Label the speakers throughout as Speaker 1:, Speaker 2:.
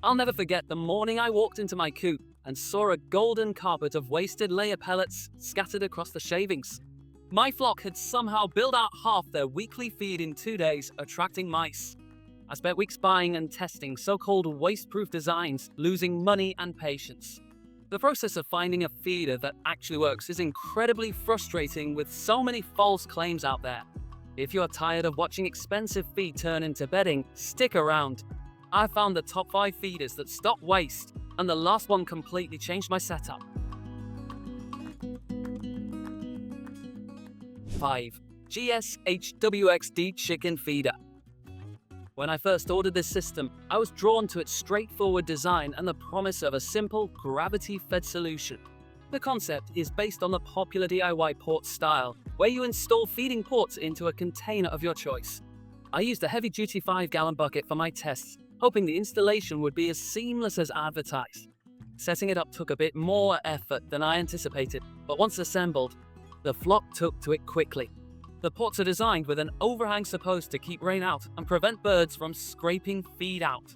Speaker 1: I'll never forget the morning I walked into my coop and saw a golden carpet of wasted layer pellets scattered across the shavings. My flock had somehow built out half their weekly feed in 2 days, attracting mice. I spent weeks buying and testing so-called waste-proof designs, losing money and patience. The process of finding a feeder that actually works is incredibly frustrating with so many false claims out there. If you're tired of watching expensive feed turn into bedding, stick around. I found the top 5 feeders that stop waste, and the last one completely changed my setup. 5. GSHWXD Chicken Feeder. When I first ordered this system, I was drawn to its straightforward design and the promise of a simple, gravity-fed solution. The concept is based on the popular DIY port style, where you install feeding ports into a container of your choice. I used a heavy-duty 5-gallon bucket for my tests, hoping the installation would be as seamless as advertised. Setting it up took a bit more effort than I anticipated, but once assembled, the flock took to it quickly. The ports are designed with an overhang supposed to keep rain out and prevent birds from scraping feed out.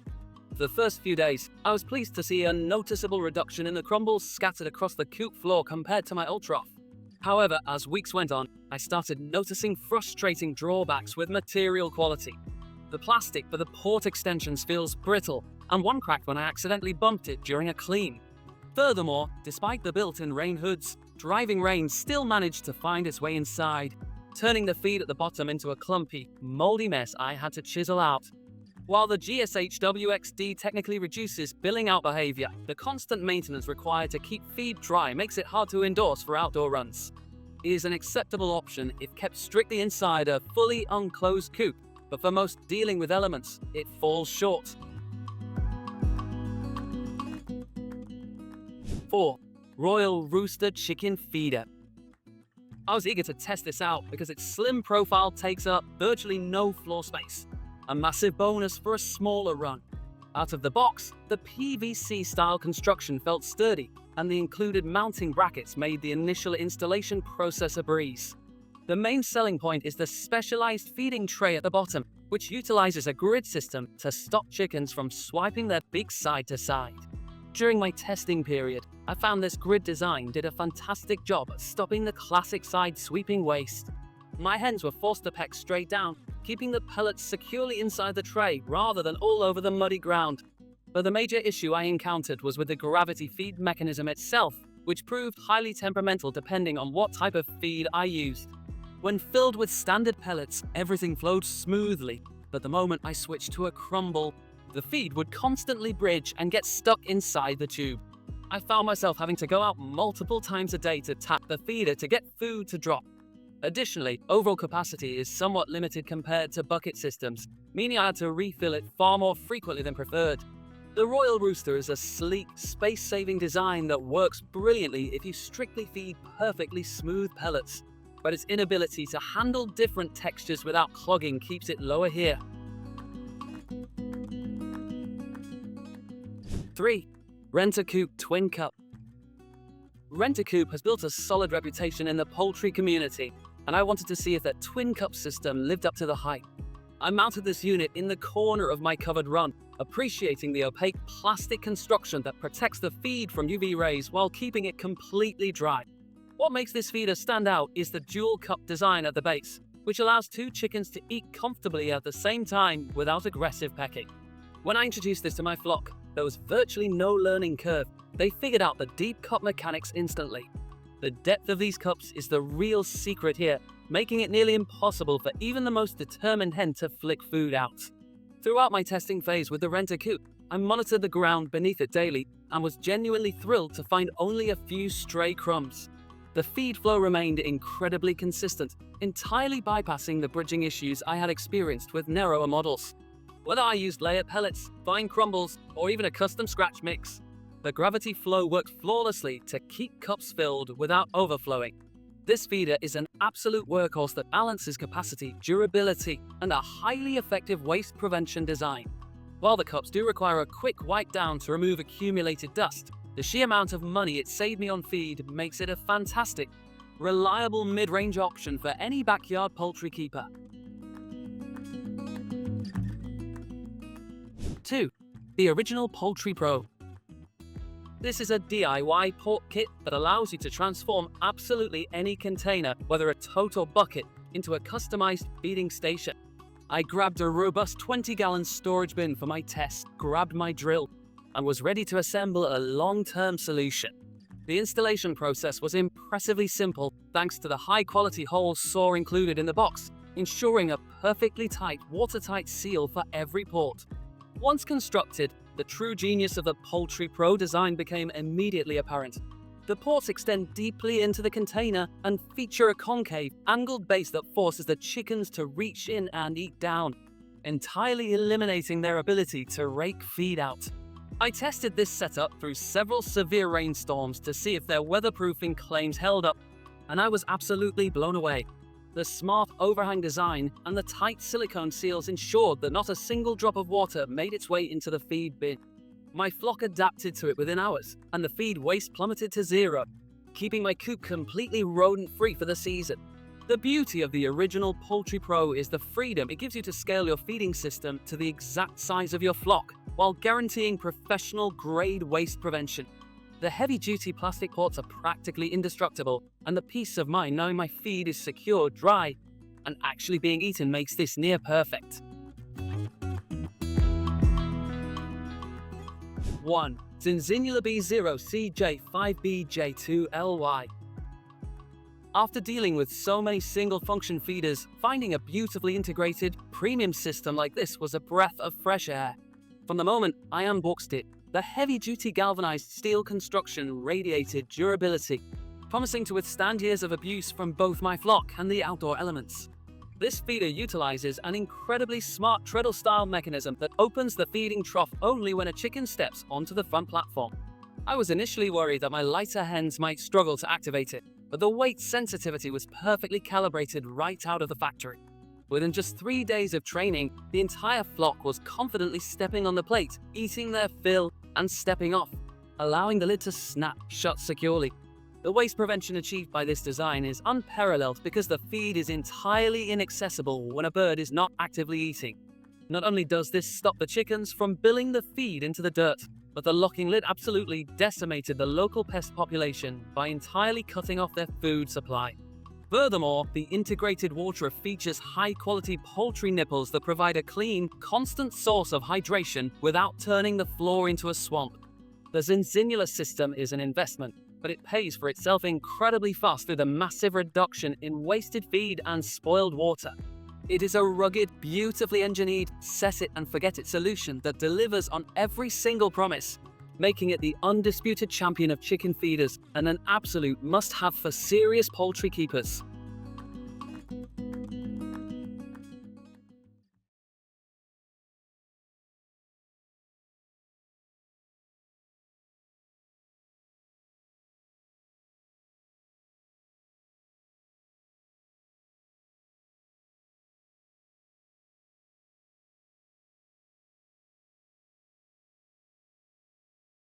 Speaker 1: For the first few days, I was pleased to see a noticeable reduction in the crumbles scattered across the coop floor compared to my old trough. However, as weeks went on, I started noticing frustrating drawbacks with material quality. The plastic for the port extensions feels brittle, and one cracked when I accidentally bumped it during a clean. Furthermore, despite the built-in rain hoods, driving rain still managed to find its way inside, turning the feed at the bottom into a clumpy, moldy mess I had to chisel out. While the GSHWXD technically reduces billing out behavior, the constant maintenance required to keep feed dry makes it hard to endorse for outdoor runs. It is an acceptable option if kept strictly inside a fully unclosed coop, but for most dealing with elements, it falls short. 4. Royal Rooster Chicken Feeder. I was eager to test this out because its slim profile takes up virtually no floor space, a massive bonus for a smaller run. Out of the box, the PVC-style construction felt sturdy, and the included mounting brackets made the initial installation process a breeze. The main selling point is the specialized feeding tray at the bottom, which utilizes a grid system to stop chickens from swiping their beaks side to side. During my testing period, I found this grid design did a fantastic job at stopping the classic side-sweeping waste. My hens were forced to peck straight down, keeping the pellets securely inside the tray rather than all over the muddy ground. But the major issue I encountered was with the gravity feed mechanism itself, which proved highly temperamental depending on what type of feed I used. When filled with standard pellets, everything flowed smoothly, but the moment I switched to a crumble, the feed would constantly bridge and get stuck inside the tube. I found myself having to go out multiple times a day to tap the feeder to get food to drop. Additionally, overall capacity is somewhat limited compared to bucket systems, meaning I had to refill it far more frequently than preferred. The Royal Rooster is a sleek, space-saving design that works brilliantly if you strictly feed perfectly smooth pellets, but its inability to handle different textures without clogging keeps it lower here. 3. RentACoop Twin Cup. RentACoop has built a solid reputation in the poultry community, and I wanted to see if that Twin Cup system lived up to the hype. I mounted this unit in the corner of my covered run, appreciating the opaque plastic construction that protects the feed from UV rays while keeping it completely dry. What makes this feeder stand out is the dual cup design at the base, which allows 2 chickens to eat comfortably at the same time without aggressive pecking. When I introduced this to my flock, there was virtually no learning curve. They figured out the deep cup mechanics instantly. The depth of these cups is the real secret here, making it nearly impossible for even the most determined hen to flick food out. Throughout my testing phase with the RentACoop, I monitored the ground beneath it daily and was genuinely thrilled to find only a few stray crumbs. The feed flow remained incredibly consistent, entirely bypassing the bridging issues I had experienced with narrower models. Whether I used layer pellets, fine crumbles, or even a custom scratch mix, the gravity flow worked flawlessly to keep cups filled without overflowing. This feeder is an absolute workhorse that balances capacity, durability, and a highly effective waste prevention design. While the cups do require a quick wipe down to remove accumulated dust, the sheer amount of money it saved me on feed makes it a fantastic, reliable mid-range option for any backyard poultry keeper. 2. The original Poultry Pro. This is a DIY port kit that allows you to transform absolutely any container, whether a tote or bucket, into a customized feeding station. I grabbed a robust 20-gallon storage bin for my test, grabbed my drill, and was ready to assemble a long-term solution. The installation process was impressively simple thanks to the high-quality hole saw included in the box, ensuring a perfectly tight, watertight seal for every port. Once constructed, the true genius of the Poultry Pro design became immediately apparent. The ports extend deeply into the container and feature a concave, angled base that forces the chickens to reach in and eat down, entirely eliminating their ability to rake feed out. I tested this setup through several severe rainstorms to see if their weatherproofing claims held up, and I was absolutely blown away. The smart overhang design and the tight silicone seals ensured that not a single drop of water made its way into the feed bin. My flock adapted to it within hours, and the feed waste plummeted to zero, keeping my coop completely rodent-free for the season. The beauty of the original Poultry Pro is the freedom it gives you to scale your feeding system to the exact size of your flock, while guaranteeing professional-grade waste prevention. The heavy-duty plastic ports are practically indestructible, and the peace of mind knowing my feed is secure, dry, and actually being eaten makes this near perfect. 1. ZINZINULER B0CJ5BJ2LY. After dealing with so many single-function feeders, finding a beautifully integrated, premium system like this was a breath of fresh air. From the moment I unboxed it, the heavy-duty galvanized steel construction radiated durability, promising to withstand years of abuse from both my flock and the outdoor elements. This feeder utilizes an incredibly smart Treadle-style mechanism that opens the feeding trough only when a chicken steps onto the front platform. I was initially worried that my lighter hens might struggle to activate it, but the weight sensitivity was perfectly calibrated right out of the factory. Within just 3 days of training, the entire flock was confidently stepping on the plate, eating their fill, and stepping off, allowing the lid to snap shut securely. The waste prevention achieved by this design is unparalleled because the feed is entirely inaccessible when a bird is not actively eating. Not only does this stop the chickens from billing the feed into the dirt, but the locking lid absolutely decimated the local pest population by entirely cutting off their food supply. Furthermore, the integrated water features high-quality poultry nipples that provide a clean, constant source of hydration without turning the floor into a swamp. The ZINZINULER system is an investment, but it pays for itself incredibly fast through the massive reduction in wasted feed and spoiled water. It is a rugged, beautifully engineered, set-it-and-forget-it solution that delivers on every single promise, making it the undisputed champion of chicken feeders and an absolute must-have for serious poultry keepers.